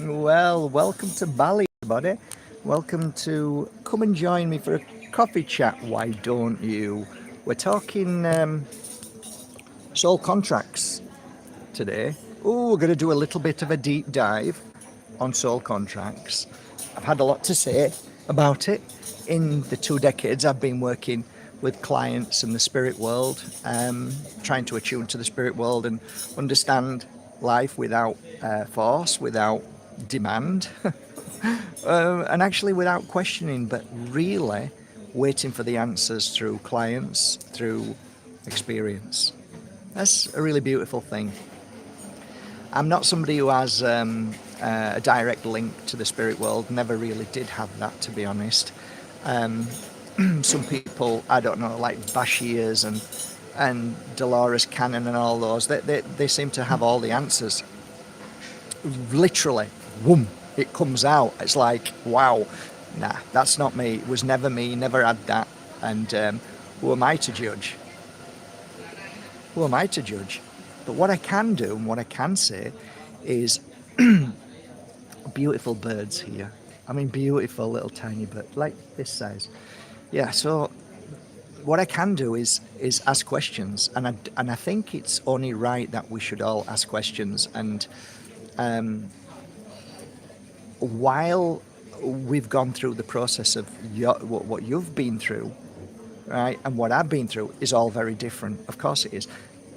Well, welcome to Bali, everybody. Welcome to come and join me for a coffee chat. Why don't you? We're talking soul contracts today. Oh, we're going to do a little bit of a deep dive on soul contracts. I've had a lot to say about it in the 2 decades I've been working with clients in the spirit world, trying to attune to the spirit world and understand life without force, without demand, and actually without questioning, but really waiting for the answers through clients, through experience. That's a really beautiful thing. I'm not somebody who has a direct link to the spirit world. Never really did have that, to be honest. Some people, I don't know, like Bashirs and Dolores Cannon and all those, they seem to have all the answers. Literally, whoom, it comes out. It's like, wow, nah, that's not me. It was never me, never had that. And who am I to judge? Who am I to judge? But what I can do and what I can say is beautiful birds here. I mean, beautiful little tiny bird, like this size. Yeah, so what I can do is ask questions, and I think it's only right that we should all ask questions. And while we've gone through the process of what you've been through, right, and what I've been through is all very different. Of course, it is.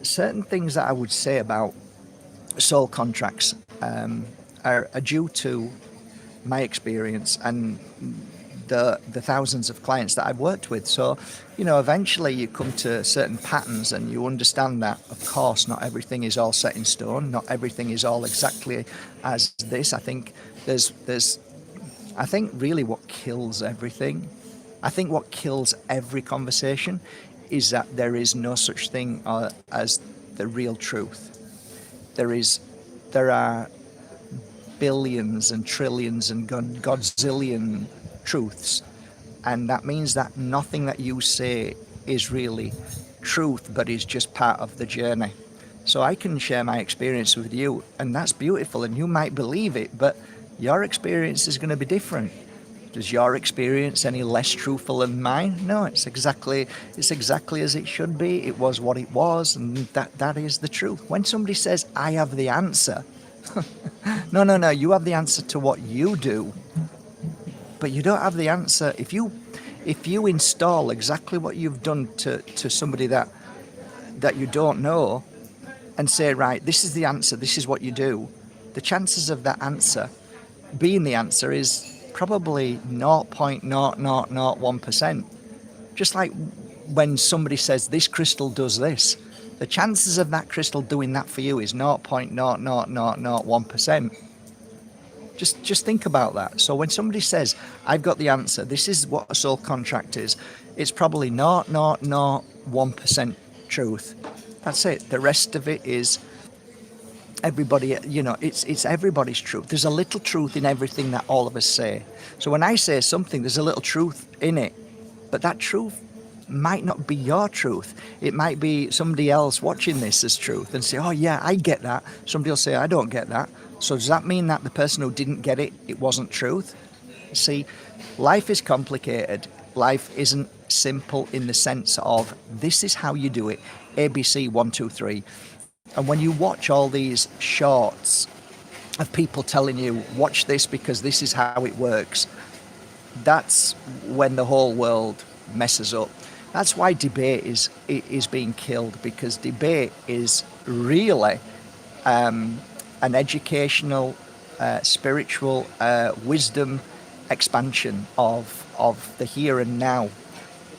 Certain things that I would say about soul contracts are due to my experience and the thousands of clients that I've worked with. So, eventually you come to certain patterns and you understand that, of course, not everything is all set in stone. Not everything is all exactly as this. I think I think really what kills everything, I think what kills every conversation is that there is no such thing as the real truth. There are billions and trillions and godzillion truths, and that means that nothing that you say is really truth, but is just part of the journey. So I can share my experience with you, and that's beautiful, and you might believe it, but your experience is going to be different. Is your experience any less truthful than mine? No, it's exactly as it should be. It was what it was, and that is the truth. When somebody says, I have the answer, no, you have the answer to what you do, but you don't have the answer. If you install exactly what you've done to somebody that you don't know, and say, right, this is the answer, this is what you do, the chances of that answer being the answer is probably 0.0001%. Just like when somebody says this crystal does this, the chances of that crystal doing that for you is 0.00001%. Just think about that. So when somebody says, I've got the answer, this is what a soul contract is, it's probably 0.001% truth. That's it. The rest of it is everybody, it's everybody's truth. There's a little truth in everything that all of us say. So when I say something, there's a little truth in it, but that truth might not be your truth. It might be somebody else watching this as truth and say, oh yeah, I get that. Somebody will say, I don't get that. So does that mean that the person who didn't get it, it wasn't truth? See, life is complicated. Life isn't simple in the sense of this is how you do it, ABC 1 2 3. And when you watch all these shorts of people telling you, watch this because this is how it works, that's when the whole world messes up. That's why debate is being killed, because debate is really an educational, spiritual wisdom expansion of the here and now.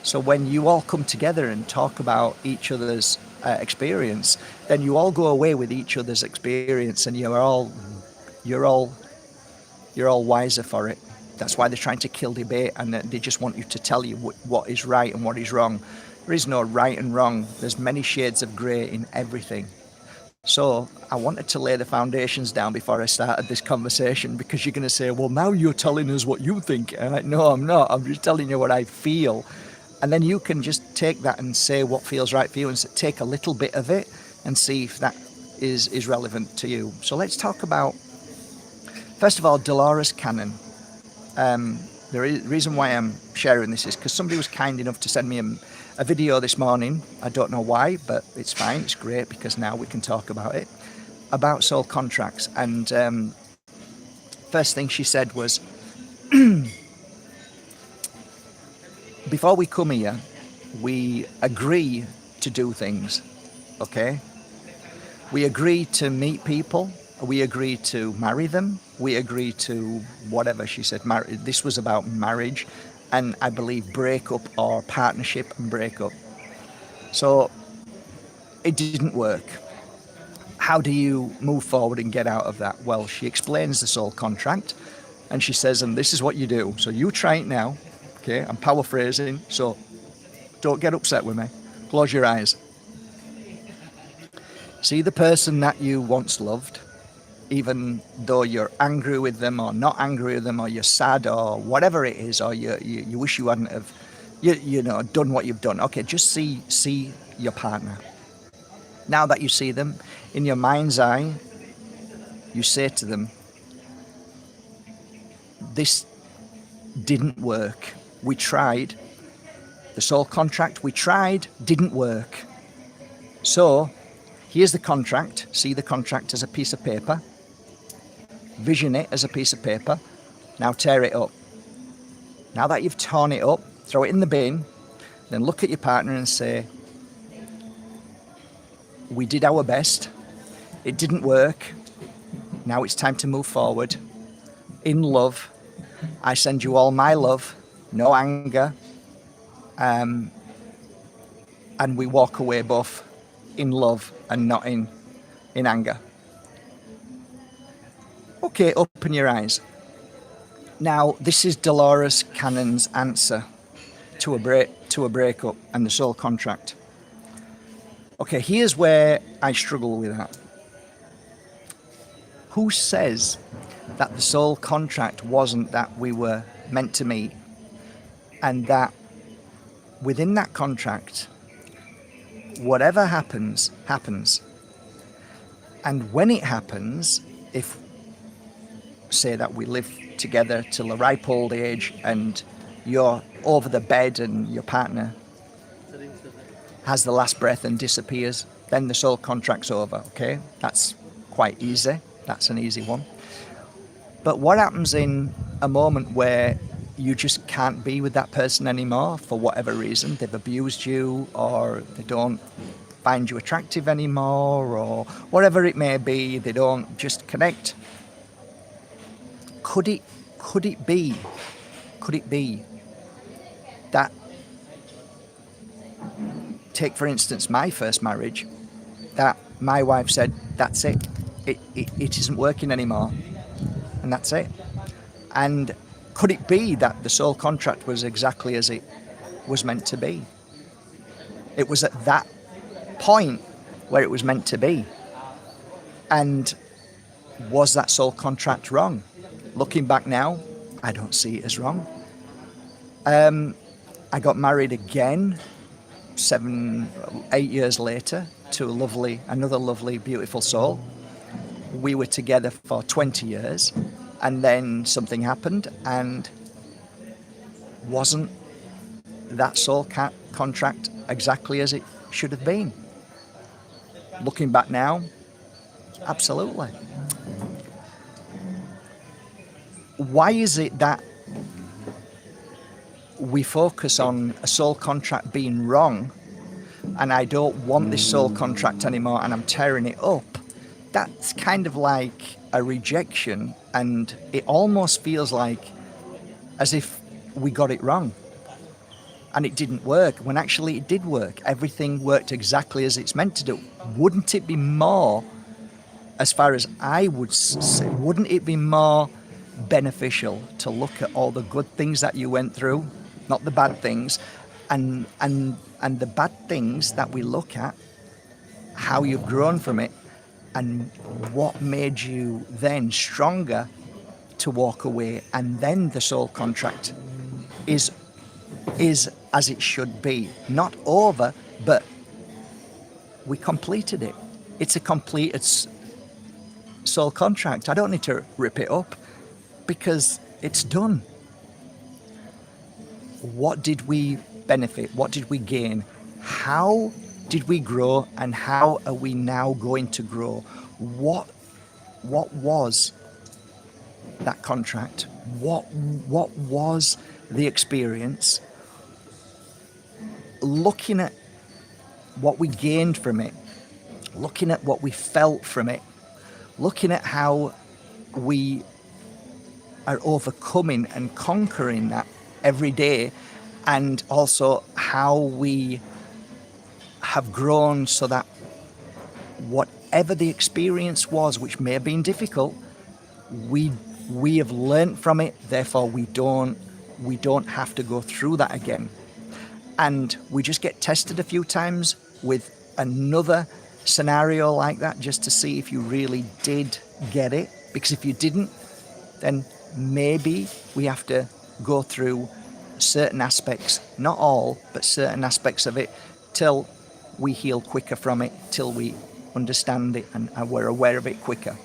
So when you all come together and talk about each other's experience, then you all go away with each other's experience, and you're all wiser for it. That's why they're trying to kill debate, and they just want you to tell you what is right and what is wrong. There is no right and wrong. There's many shades of grey in everything. So I wanted to lay the foundations down before I started this conversation, because you're going to say, well, now you're telling us what you think. And I'm like, no, I'm not. I'm just telling you what I feel. And then you can just take that and say what feels right for you, and take a little bit of it and see if that is relevant to you. So let's talk about First of all, Dolores Cannon. The reason why I'm sharing this is because somebody was kind enough to send me a video this morning. I don't know why, but it's fine. It's great because now we can talk about it, about soul contracts. And first thing she said was, before we come here, we agree to do things, okay? We agree to meet people. We agree to marry them. We agree to whatever she said. This was about marriage and I believe breakup or partnership and breakup. So it didn't work. How do you move forward and get out of that? Well, she explains the soul contract and she says, and this is what you do. So you try it now. Okay, I'm paraphrasing, so don't get upset with me. Close your eyes. See the person that you once loved, even though you're angry with them or not angry with them or you're sad or whatever it is, or you wish you hadn't have done what you've done. Okay, just see your partner. Now that you see them, in your mind's eye, you say to them, this didn't work. We tried. The soul contract, we tried, didn't work. So here's the contract. See the contract as a piece of paper. Vision it as a piece of paper. Now tear it up. Now that you've torn it up, throw it in the bin. Then look at your partner and say, we did our best. It didn't work. Now it's time to move forward. In love, I send you all my love, no anger. And we walk away both in love and not in anger. Okay, open your eyes. Now, this is Dolores Cannon's answer to a breakup and the soul contract. Okay, here's where I struggle with that. Who says that the soul contract wasn't that we were meant to meet, and that within that contract, whatever happens, happens. And when it happens, if say that we live together till a ripe old age and you're over the bed and your partner has the last breath and disappears, then the soul contract's over, okay? That's quite easy. That's an easy one. But what happens in a moment where you just can't be with that person anymore for whatever reason? They've abused you, or they don't find you attractive anymore, or whatever it may be, they don't just connect. Could it be that, take for instance my first marriage, that my wife said, that's it, it isn't working anymore, and that's it. And could it be that the soul contract was exactly as it was meant to be? It was at that point where it was meant to be. And was that soul contract wrong? Looking back now, I don't see it as wrong. I got married again 8 years later to another lovely, beautiful soul. We were together for 20 years. And then something happened, and wasn't that soul contract exactly as it should have been? Looking back now, absolutely. Why is it that we focus on a soul contract being wrong, and I don't want this soul contract anymore and I'm tearing it up? That's kind of like a rejection, and it almost feels like as if we got it wrong and it didn't work, when actually it did work. Everything worked exactly as it's meant to do. Wouldn't it be more, as far as I would say, wouldn't it be more beneficial to look at all the good things that you went through, not the bad things, and the bad things that we look at, how you've grown from it, and what made you then stronger to walk away, and then the soul contract is as it should be. Not over, but we completed it. It's a completed soul contract. I don't need to rip it up. because it's done. What did we benefit? What did we gain? How did we grow, and how are we now going to grow? What was that contract? What was the experience? Looking at what we gained from it, looking at what we felt from it, looking at how we are overcoming and conquering that every day, and also how we have grown so that whatever the experience was, which may have been difficult, we have learned from it, therefore we don't have to go through that again. And we just get tested a few times with another scenario like that, just to see if you really did get it. Because if you didn't, then maybe we have to go through certain aspects, not all, but certain aspects of it, till we heal quicker from it, till we understand it and we're aware of it quicker.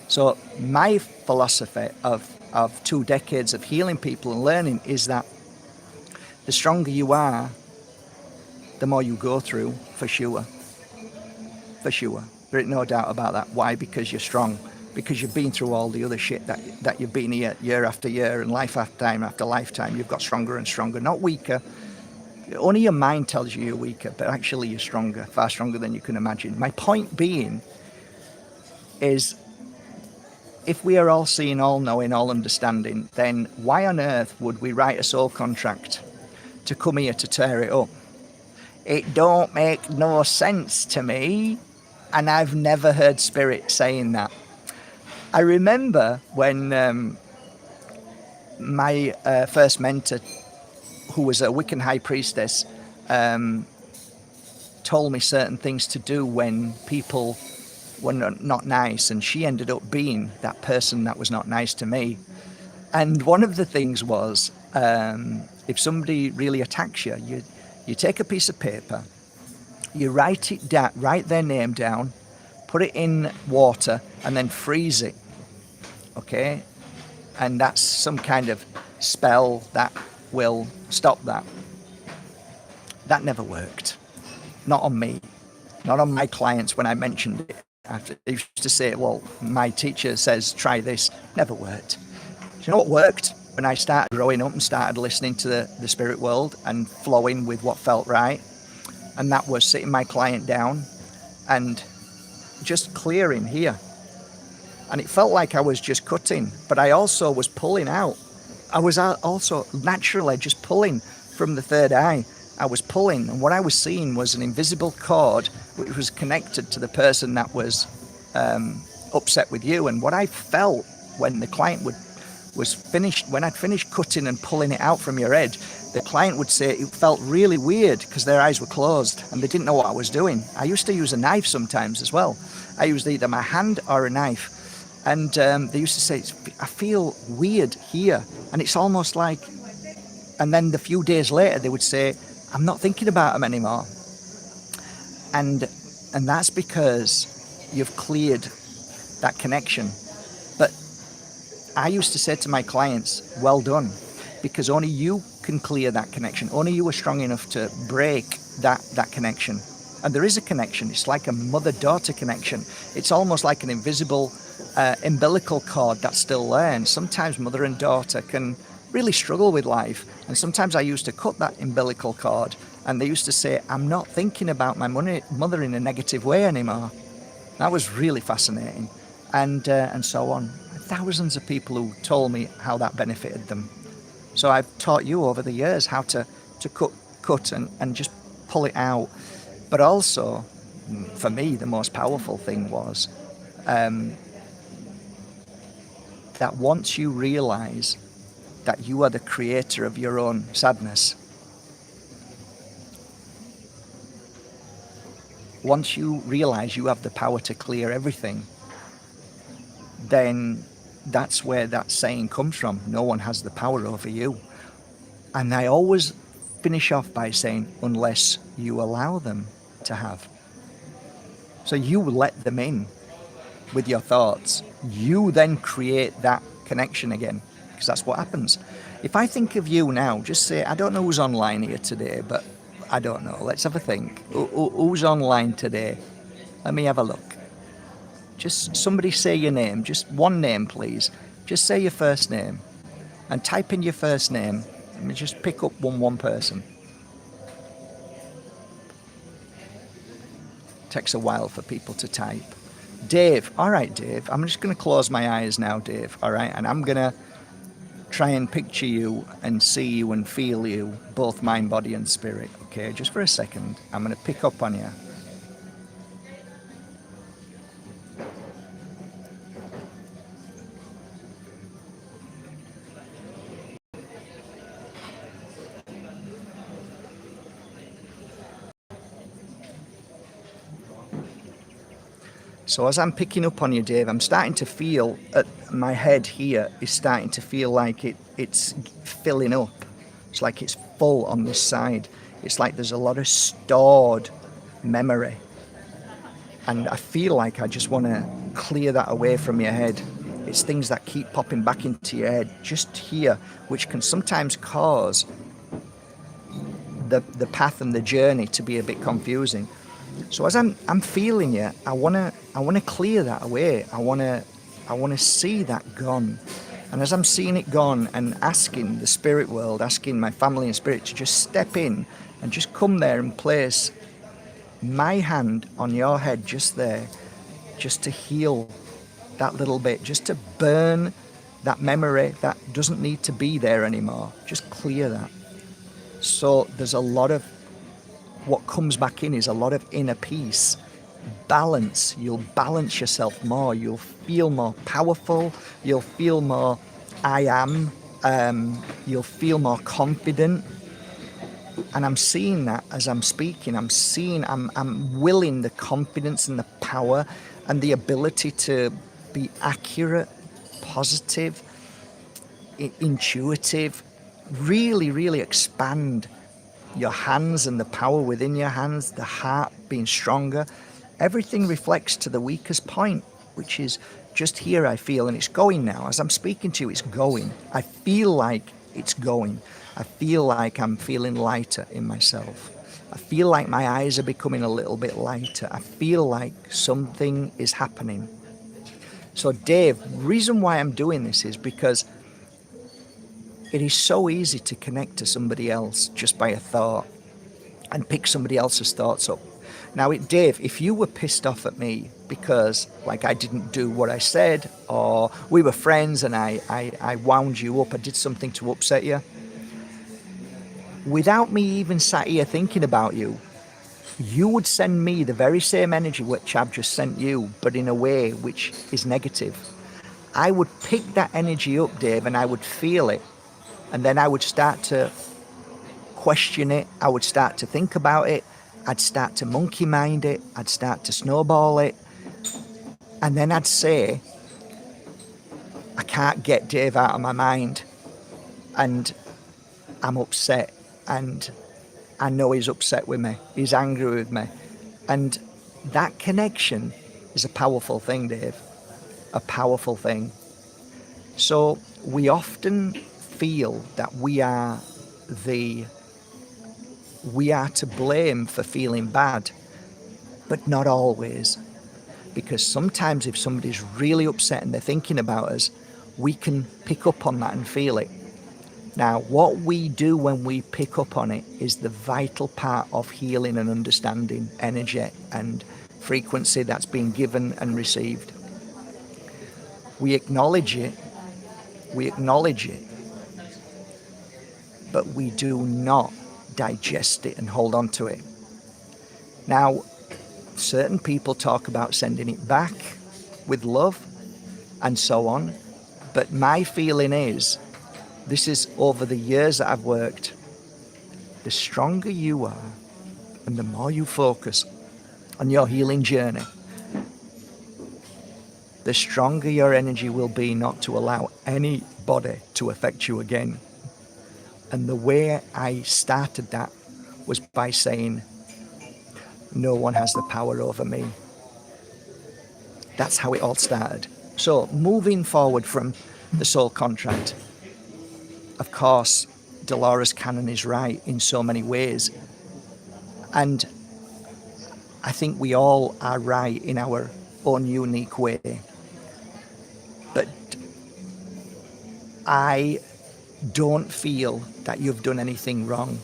So my philosophy of 2 decades of healing people and learning is that the stronger you are, the more you go through, for sure. For sure. There's no doubt about that. Why? Because you're strong. Because you've been through all the other shit that you've been here year after year and life after lifetime. You've got stronger and stronger, not weaker. Only your mind tells you you're weaker, but actually you're stronger, far stronger than you can imagine. My point being is, if we are all seeing, all knowing, all understanding, then why on earth would we write a soul contract to come here to tear it up? It don't make no sense to me, and I've never heard Spirit saying that. I remember when my first mentor, who was a Wiccan high priestess, told me certain things to do when people were not nice, and she ended up being that person that was not nice to me. And one of the things was, if somebody really attacks you, you take a piece of paper, you write it down, write their name down, put it in water, and then freeze it. Okay? And that's some kind of spell that will stop that. That never worked. Not on me. Not on my clients when I mentioned it. They used to say, well, my teacher says, try this. Never worked. Do you know what worked? When I started growing up and started listening to the spirit world and flowing with what felt right. And that was sitting my client down and just clearing here. And it felt like I was just cutting, but I also was pulling out. I was also naturally just pulling from the third eye. I was pulling, and what I was seeing was an invisible cord which was connected to the person that was upset with you. And what I felt when the client was finished, when I'd finished cutting and pulling it out from your head, the client would say it felt really weird because their eyes were closed and they didn't know what I was doing. I used to use a knife sometimes as well. I used either my hand or a knife. And they used to say, I feel weird here. And it's almost like, and then a few days later, they would say, I'm not thinking about them anymore. And that's because you've cleared that connection. But I used to say to my clients, well done, because only you can clear that connection. Only you are strong enough to break that connection. And there is a connection. It's like a mother-daughter connection. It's almost like an invisible umbilical cord that's still there. And sometimes mother and daughter can really struggle with life. And sometimes I used to cut that umbilical cord, and they used to say, I'm not thinking about my mother in a negative way anymore. That was really fascinating. And so on. Thousands of people who told me how that benefited them. So I've taught you over the years how to cut and just pull it out. But also, for me, the most powerful thing was that once you realize that you are the creator of your own sadness, once you realize you have the power to clear everything, then that's where that saying comes from. No one has the power over you. And I always finish off by saying, unless you allow them to have. So you let them in with your thoughts. You then create that connection again, because that's what happens. If I think of you now, just say, I don't know who's online here today, but I don't know. Let's have a think. Who's online today? Let me have a look. Just somebody say your name, just one name, please. Just say your first name and type in your first name. Let me just pick up one person. Takes a while for people to type. Dave. All right, Dave. I'm just going to close my eyes now, Dave. All right. And I'm going to try and picture you and see you and feel you, both mind, body and spirit. Okay, just for a second. I'm going to pick up on you. So as I'm picking up on you, Dave, I'm starting to feel my head here is starting to feel like it's filling up. It's like it's full on this side. It's like there's a lot of stored memory. And I feel like I just want to clear that away from your head. It's things that keep popping back into your head just here, which can sometimes cause the path and the journey to be a bit confusing. So as I'm feeling you, I wanna clear that away. I wanna see that gone. And as I'm seeing it gone and asking the spirit world, asking my family and spirit to just step in and just come there and place my hand on your head just there, just to heal that little bit, just to burn that memory that doesn't need to be there anymore. Just clear that. So there's a lot of what comes back in is a lot of inner peace, balance. You'll balance yourself more. You'll feel more powerful. You'll feel more I am. You'll feel more confident. And I'm seeing that as I'm speaking. I'm willing the confidence and the power and the ability to be accurate, positive, intuitive, really, really expand your hands and the power within your hands, the heart being stronger. Everything reflects to the weakest point, which is just here, I feel, and it's going now. As I'm speaking to you, it's going. I feel like it's going. I feel like I'm feeling lighter in myself. I feel like my eyes are becoming a little bit lighter. I feel like something is happening. So Dave, the reason why I'm doing this is because it is so easy to connect to somebody else just by a thought and pick somebody else's thoughts up. Now, Dave, if you were pissed off at me because like I didn't do what I said, or we were friends and I wound you up, I did something to upset you, without me even sat here thinking about you, you would send me the very same energy which I've just sent you, but in a way which is negative. I would pick that energy up, Dave, and I would feel it. And then I would start to question it. I would start to think about it. I'd start to monkey mind it. I'd start to snowball it. And then I'd say, I can't get Dave out of my mind. And I'm upset. And I know he's upset with me. He's angry with me. And that connection is a powerful thing, Dave. A powerful thing. So we often feel that we are to blame for feeling bad, but not always, because sometimes if somebody's really upset and they're thinking about us, we can pick up on that and feel it. Now, what we do when we pick up on it is the vital part of healing and understanding energy and frequency that's been given and received. We acknowledge it, but we do not digest it and hold on to it. Now, certain people talk about sending it back with love and so on, but my feeling is, this is over the years that I've worked, the stronger you are and the more you focus on your healing journey, the stronger your energy will be not to allow anybody to affect you again. And the way I started that was by saying, no one has the power over me. That's how it all started. So moving forward from the soul contract. Of course, Dolores Cannon is right in so many ways. And I think we all are right in our own unique way. But I don't feel that you've done anything wrong.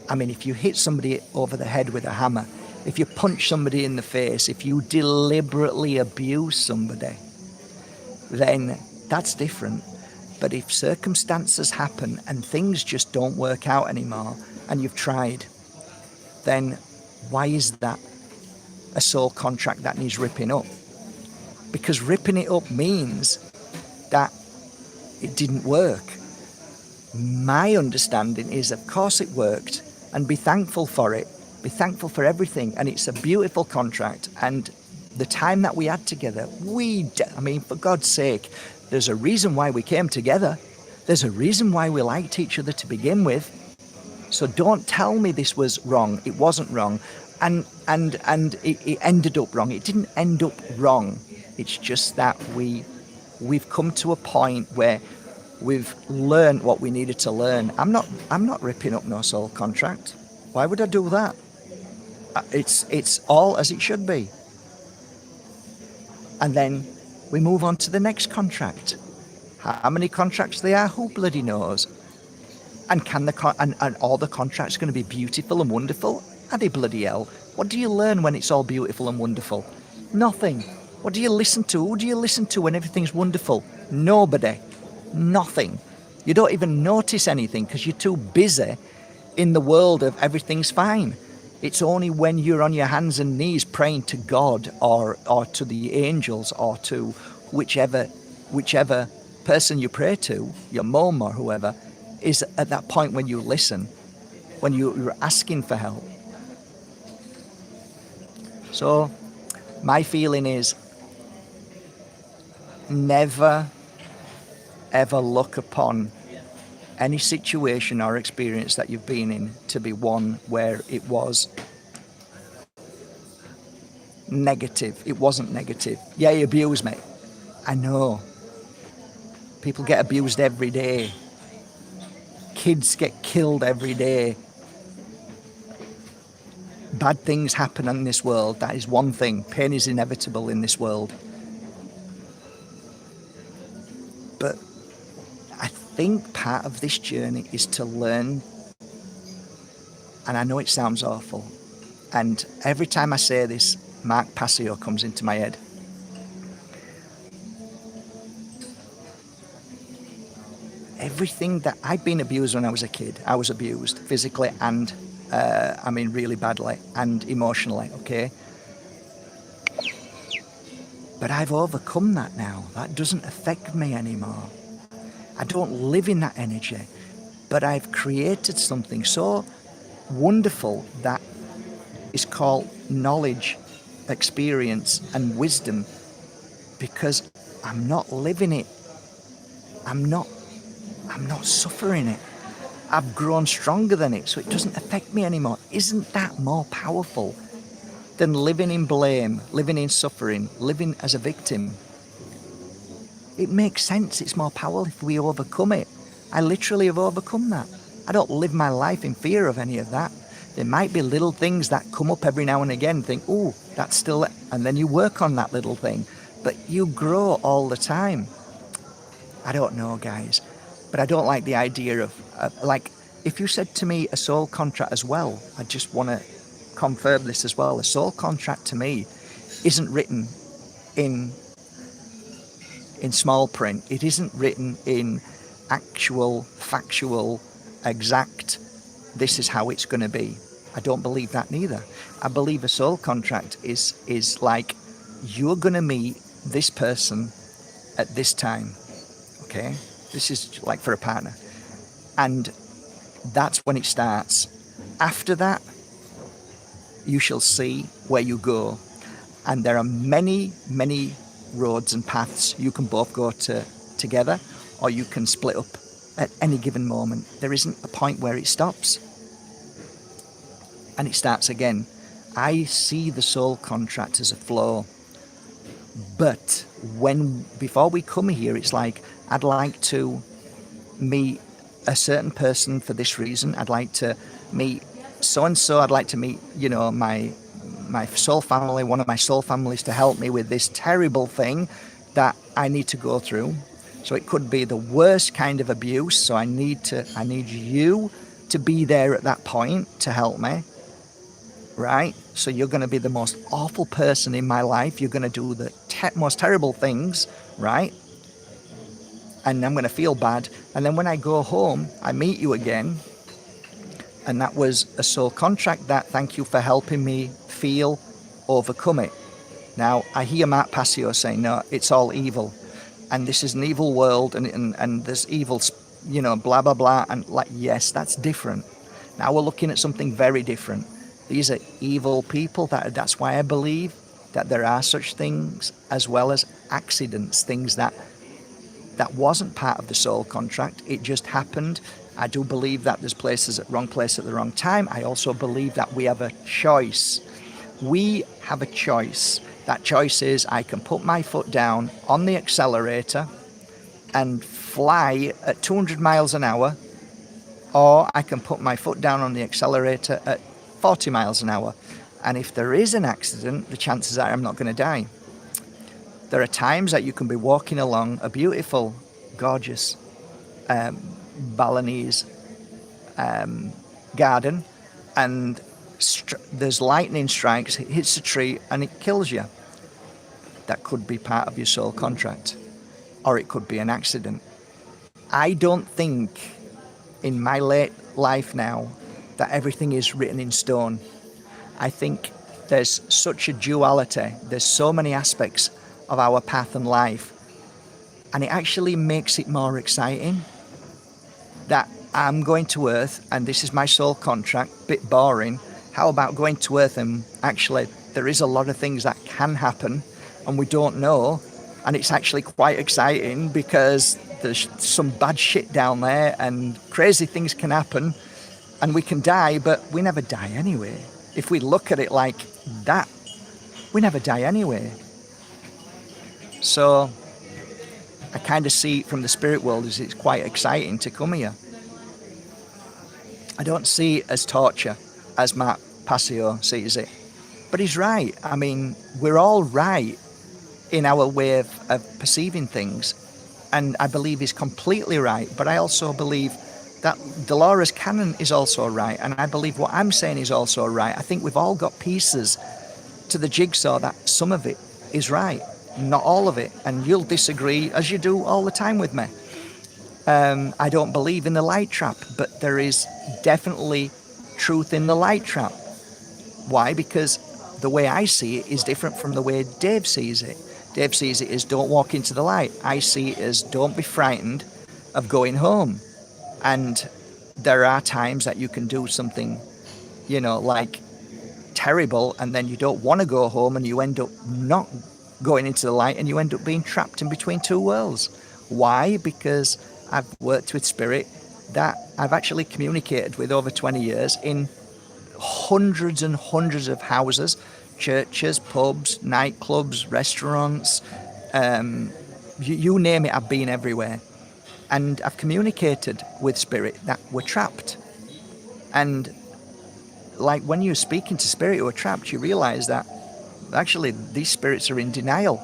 I mean, if you hit somebody over the head with a hammer, if you punch somebody in the face, if you deliberately abuse somebody, then that's different. But if circumstances happen and things just don't work out anymore and you've tried, then why is that a soul contract that needs ripping up? Because ripping it up means that it didn't work. My understanding is, of course it worked, and be thankful for it. Be thankful for everything, and it's a beautiful contract. And the time that we had together, I mean, for God's sake, there's a reason why we came together. There's a reason why we liked each other to begin with. So don't tell me this was wrong. It wasn't wrong. And it ended up wrong. It didn't end up wrong. It's just that we've come to a point where we've learned what we needed to learn. I'm not ripping up no soul contract. Why would I do that? It's all as it should be. And then we move on to the next contract. How many contracts there are? Who bloody knows? And and all the contracts going to be beautiful and wonderful? Are they bloody hell? What do you learn when it's all beautiful and wonderful? Nothing. What do you listen to? Who do you listen to when everything's wonderful? Nobody. Nothing. You don't even notice anything because you're too busy in the world of everything's fine. It's only when you're on your hands and knees praying to God or to the angels or to whichever person you pray to, your mum or whoever, is at that point when you listen, when you're asking for help. So my feeling is never ever look upon any situation or experience that you've been in to be one where it was negative. It wasn't negative. Yeah, he abused me. I know. People get abused every day. Kids get killed every day. Bad things happen in this world. That is one thing. Pain is inevitable in this world. But I think part of this journey is to learn, and I know it sounds awful, and every time I say this, Mark Passio comes into my head. Everything that I'd been abused when I was a kid, I was abused physically and really badly and emotionally, okay? But I've overcome that now. That doesn't affect me anymore. I don't live in that energy, but I've created something so wonderful that is called knowledge, experience, and wisdom, because I'm not living it. I'm not suffering it. I've grown stronger than it, so it doesn't affect me anymore. Isn't that more powerful than living in blame, living in suffering, living as a victim? It makes sense. It's more powerful if we overcome it. I literally have overcome that. I don't live my life in fear of any of that. There might be little things that come up every now and again, think, oh, that's still it. And then you work on that little thing. But you grow all the time. I don't know, guys. But I don't like the idea of, if you said to me a soul contract as well, I just want to confirm this as well. A soul contract to me isn't written in small print. It isn't written in actual, factual, exact, this is how it's going to be. I don't believe that neither. I believe a soul contract is like, you're going to meet this person at this time, okay? This is like for a partner. And that's when it starts. After that, you shall see where you go. And there are many, many roads and paths you can both go together, or you can split up at any given moment. There isn't a point where it stops. And it starts again. I see the soul contract as a flow. But before we come here, it's like, I'd like to meet a certain person for this reason. I'd like to meet so and so. I'd like to meet, my soul family, one of my soul families, to help me with this terrible thing that I need to go through. So it could be the worst kind of abuse. So I need you to be there at that point to help me, right? So you're going to be the most awful person in my life. You're going to do the most terrible things, right? And I'm going to feel bad. And then when I go home, I meet you again. And that was a soul contract that, thank you for helping me feel, overcome it. Now, I hear Mark Passio saying, no, it's all evil. And this is an evil world, and there's evil, blah, blah, blah. And like, yes, that's different. Now we're looking at something very different. These are evil people. That's why I believe that there are such things, as well as accidents, things that wasn't part of the soul contract. It just happened. I do believe that there's wrong place at the wrong time. I also believe that we have a choice. We have a choice. That choice is, I can put my foot down on the accelerator and fly at 200 miles an hour, or I can put my foot down on the accelerator at 40 miles an hour. And if there is an accident, the chances are I'm not going to die. There are times that you can be walking along a beautiful, gorgeous Balinese garden, and there's lightning strikes, it hits a tree, and it kills you. That could be part of your soul contract, or it could be an accident. I don't think in my late life now that everything is written in stone. I think there's such a duality. There's so many aspects of our path and life, and it actually makes it more exciting that I'm going to Earth and this is my soul contract. Bit boring. How about going to Earth and actually there is a lot of things that can happen and we don't know, and it's actually quite exciting because there's some bad shit down there and crazy things can happen and we can die, but we never die anyway. If we look at it like that, we never die anyway. So I kind of see from the spirit world as it's quite exciting to come here. I don't see it as torture, as Mark Passio sees it. But he's right. I mean, we're all right in our way of perceiving things. And I believe he's completely right. But I also believe that Dolores Cannon is also right. And I believe what I'm saying is also right. I think we've all got pieces to the jigsaw that some of it is right, not all of it. And you'll disagree, as you do all the time with me. I don't believe in the light trap, but there is definitely truth in the light trap. Why? Because the way I see it is different from the way Dave sees it. Dave sees it as don't walk into the light. I see it as don't be frightened of going home. And there are times that you can do something, like terrible, and then you don't want to go home and you end up not going into the light and you end up being trapped in between two worlds. Why? Because I've worked with spirit that I've actually communicated with over 20 years in hundreds and hundreds of houses, churches, pubs, nightclubs, restaurants, you name it, I've been everywhere. And I've communicated with spirit that were trapped. And like when you're speaking to spirit who are trapped, you realize that actually these spirits are in denial.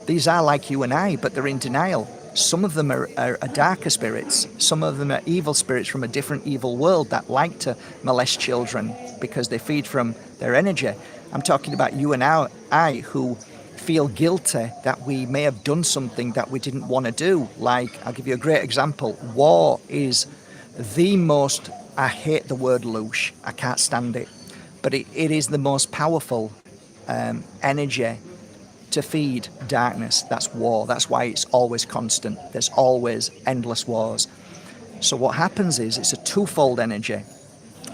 These are like you and I, but they're in denial. Some of them are darker spirits. Some of them are evil spirits from a different evil world that like to molest children because they feed from their energy. I'm talking about you and I who feel guilty that we may have done something that we didn't want to do. Like, I'll give you a great example. War is the most, I hate the word louche. I can't stand it. But it is the most powerful energy to feed darkness. That's war. That's why it's always constant. There's always endless wars. So what happens is it's a twofold energy.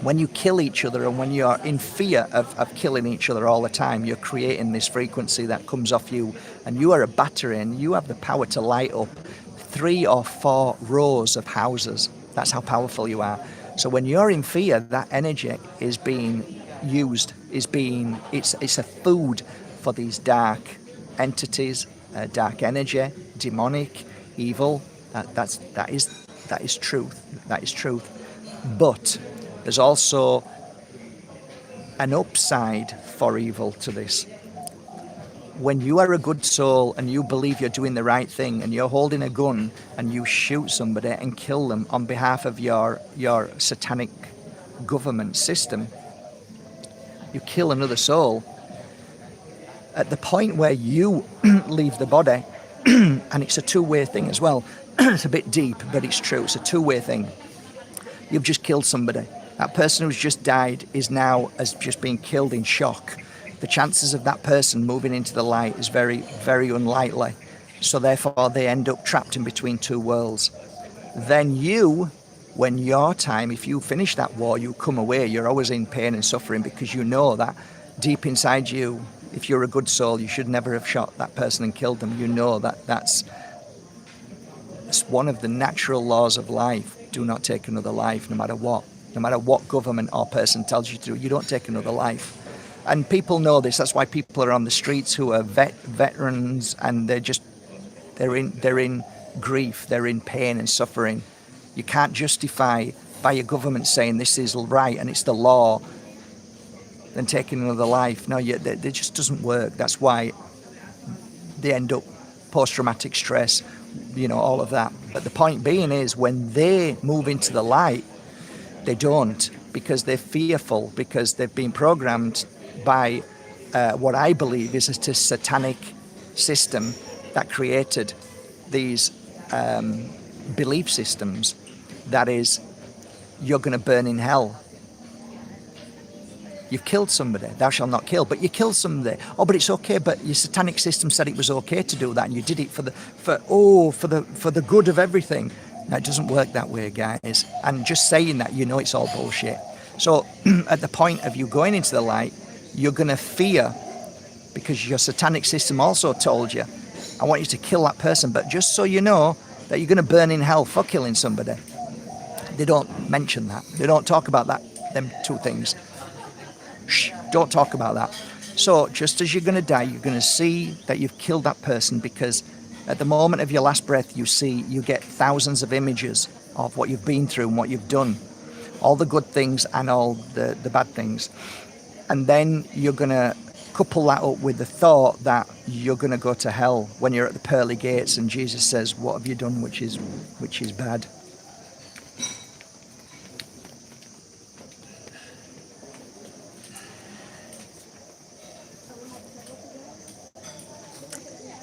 When you kill each other and when you're in fear of killing each other all the time, you're creating this frequency that comes off you, and you are a battery and you have the power to light up 3 or 4 rows of houses. That's how powerful you are. So when you're in fear, that energy is being used, it's a food for these dark entities dark energy, demonic, evil. That is truth. That is truth. But there's also an upside for evil to this. When you are a good soul and you believe you're doing the right thing and you're holding a gun and you shoot somebody and kill them on behalf of your satanic government system, you kill another soul. At the point where you leave the body, and it's a two-way thing as well, it's a bit deep, but it's true, it's a two-way thing. You've just killed somebody. That person who's just died is now as just being killed in shock. The chances of that person moving into the light is very, very unlikely. So therefore they end up trapped in between two worlds. Then you, when your time, if you finish that war, you come away, you're always in pain and suffering because you know that deep inside you, if you're a good soul, you should never have shot that person and killed them. You know that that's one of the natural laws of life. Do not take another life, no matter what. No matter what government or person tells you to do, you don't take another life. And people know this. That's why people are on the streets who are veterans, and they're in grief, they're in pain and suffering. You can't justify by your government saying this is right and it's the law, then taking another life. No, it just doesn't work. That's why they end up post-traumatic stress, all of that. But the point being is, when they move into the light, they don't, because they're fearful, because they've been programmed by what I believe is a satanic system that created these belief systems. That is, you're going to burn in hell. You've killed somebody, thou shalt not kill, but you killed somebody. Oh, but it's okay, but your satanic system said it was okay to do that, and you did it for the good of everything. No, it doesn't work that way, guys. And just saying that, it's all bullshit. So at the point of you going into the light, you're going to fear, because your satanic system also told you, I want you to kill that person, but just so you know that you're going to burn in hell for killing somebody. They don't mention that. They don't talk about that, them two things. Shh, don't talk about that. So just as you're going to die, you're going to see that you've killed that person, because at the moment of your last breath, you get thousands of images of what you've been through and what you've done, all the good things and all the bad things. And then you're going to couple that up with the thought that you're going to go to hell when you're at the pearly gates, and Jesus says, what have you done which is bad?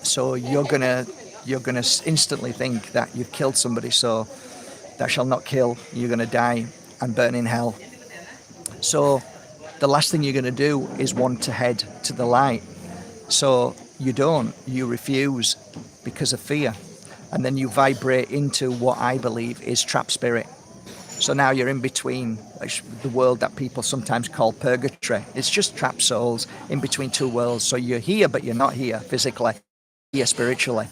So you're gonna instantly think that you've killed somebody, so thou shalt not kill. You're gonna die and burn in hell. So the last thing you're gonna do is want to head to the light. So you refuse because of fear, and then you vibrate into what I believe is trap spirit. So now you're in between the world that people sometimes call purgatory. It's just trapped souls in between two worlds. So you're here, but you're not here physically. Here spiritually.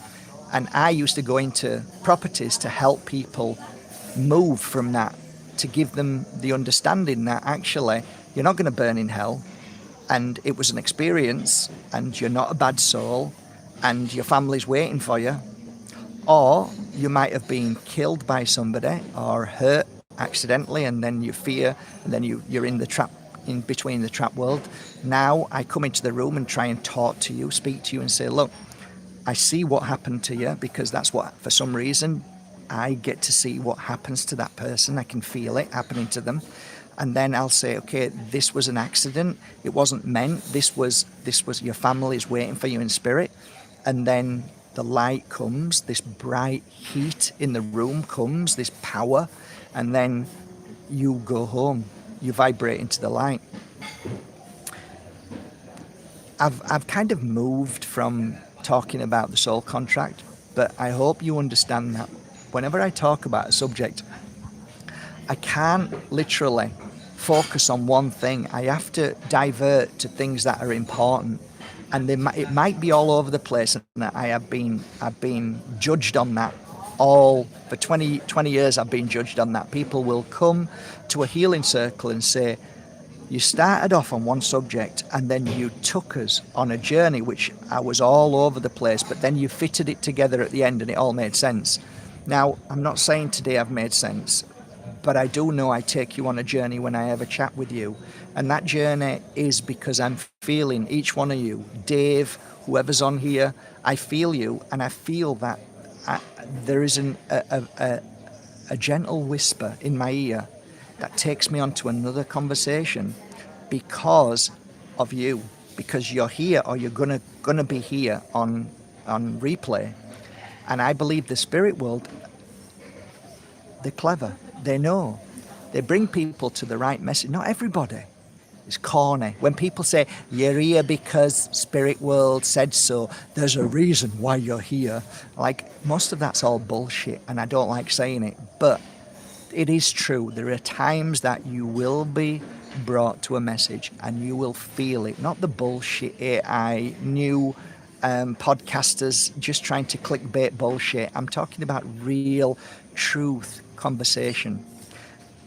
And I used to go into properties to help people move from that, to give them the understanding that actually you're not going to burn in hell, and it was an experience, and you're not a bad soul, and your family's waiting for you. Or you might have been killed by somebody or hurt accidentally, and then you fear, and then you're in the trap, in between the trap world. Now I come into the room and try and talk to you, speak to you, and say, look, I see what happened to you, because that's what, for some reason, I get to see what happens to that person. I can feel it happening to them. And then I'll say, okay, this was an accident. It wasn't meant. This was your family's waiting for you in spirit. And then the light comes, this bright heat in the room comes, this power, and then you go home. You vibrate into the light. I've kind of moved from talking about the soul contract, but I hope you understand that whenever I talk about a subject, I can't literally focus on one thing. I have to divert to things that are important, and it might be all over the place, and I've been judged on that. All for 20 years I've been judged on that. People will come to a healing circle and say, You started off on one subject and then you took us on a journey which I was all over the place, but then you fitted it together at the end and it all made sense. Now, I'm not saying today I've made sense, but I do know I take you on a journey when I have a chat with you. And that journey is because I'm feeling each one of you, Dave, whoever's on here, I feel you, and I feel that there is a gentle whisper in my ear that takes me on to another conversation because of you, because you're here or you're gonna be here on replay. And I believe the spirit world, they're clever. They know. They bring people to the right message. Not everybody. It's corny. When people say, you're here because spirit world said so, there's a reason why you're here. Like, most of that's all bullshit, and I don't like saying it. But it is true. There are times that you will be brought to a message and you will feel it. Not the bullshit AI, new podcasters just trying to clickbait bullshit. I'm talking about real truth conversation.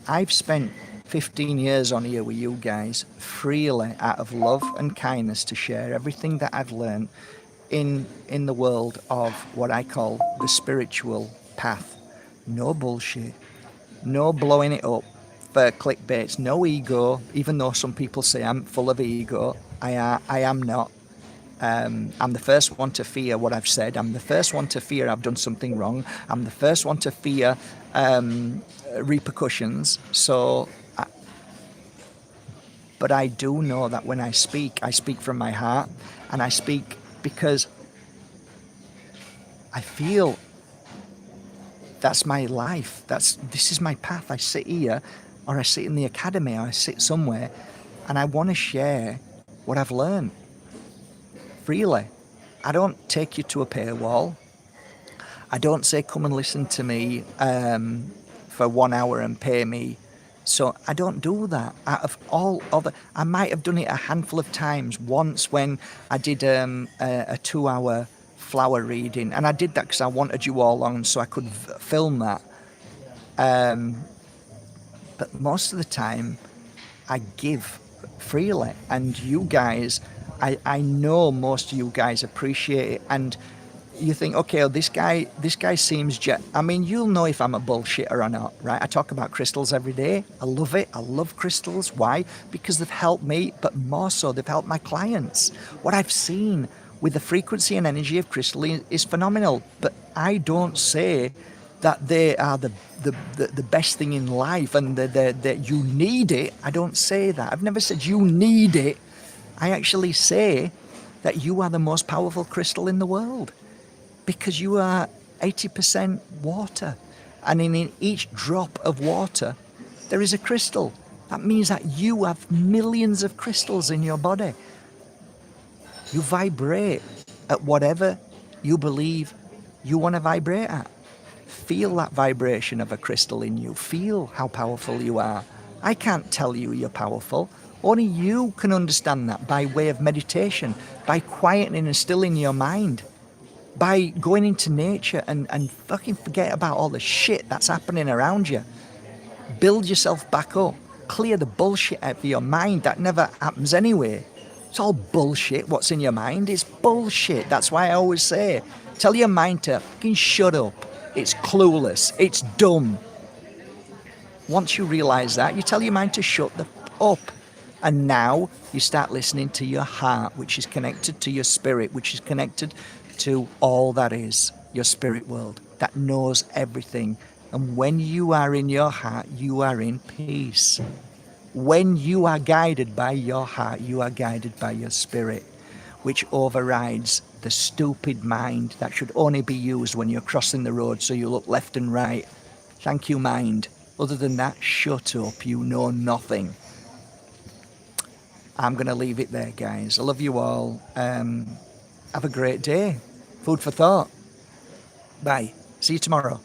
I've spent 15 years on here with you guys freely out of love and kindness to share everything that I've learned in the world of what I call the spiritual path. No bullshit. No blowing it up for clickbaits. No ego, even though some people say I'm full of ego. I am not. I'm the first one to fear what I've said. I'm the first one to fear I've done something wrong. I'm the first one to fear repercussions. But I do know that when I speak from my heart, and I speak because I feel that's my life. This is my path. I sit here, or I sit in the academy, or I sit somewhere, and I want to share what I've learned freely. I don't take you to a paywall. I don't say come and listen to me for 1 hour and pay me. So I don't do that. Out of all other, I might have done it a handful of times. Once when I did a 2-hour flower reading, and I did that because I wanted you all on so I could film that. But most of the time, I give freely, and you guys, I know most of you guys appreciate it, and you think, okay, this guy seems I mean, you'll know if I'm a bullshitter or not, right? I talk about crystals every day. I love it. I love crystals. Why? Because they've helped me, but more so, they've helped my clients. What I've seen with the frequency and energy of crystal is phenomenal, but I don't say that they are the best thing in life and that you need it. I don't say that. I've never said you need it. I actually say that you are the most powerful crystal in the world, because you are 80% water, and in each drop of water there is a crystal. That means that you have millions of crystals in your body. You vibrate at whatever you believe you want to vibrate at. Feel that vibration of a crystal in you. Feel how powerful you are. I can't tell you you're powerful. Only you can understand that by way of meditation, by quietening and stilling your mind, by going into nature and fucking forget about all the shit that's happening around you. Build yourself back up. Clear the bullshit out of your mind. That never happens anyway. It's all bullshit. What's in your mind is bullshit. That's why I always say, tell your mind to fucking shut up. It's clueless. It's dumb. Once you realize that, you tell your mind to shut the up. And now you start listening to your heart, which is connected to your spirit, which is connected to all that is, your spirit world, that knows everything. And when you are in your heart, you are in peace. When you are guided by your heart, you are guided by your spirit, which overrides the stupid mind that should only be used when you're crossing the road so you look left and right. Thank you, mind. Other than that, shut up. You know nothing. I'm going to leave it there, guys. I love you all. Have a great day. Food for thought. Bye. See you tomorrow.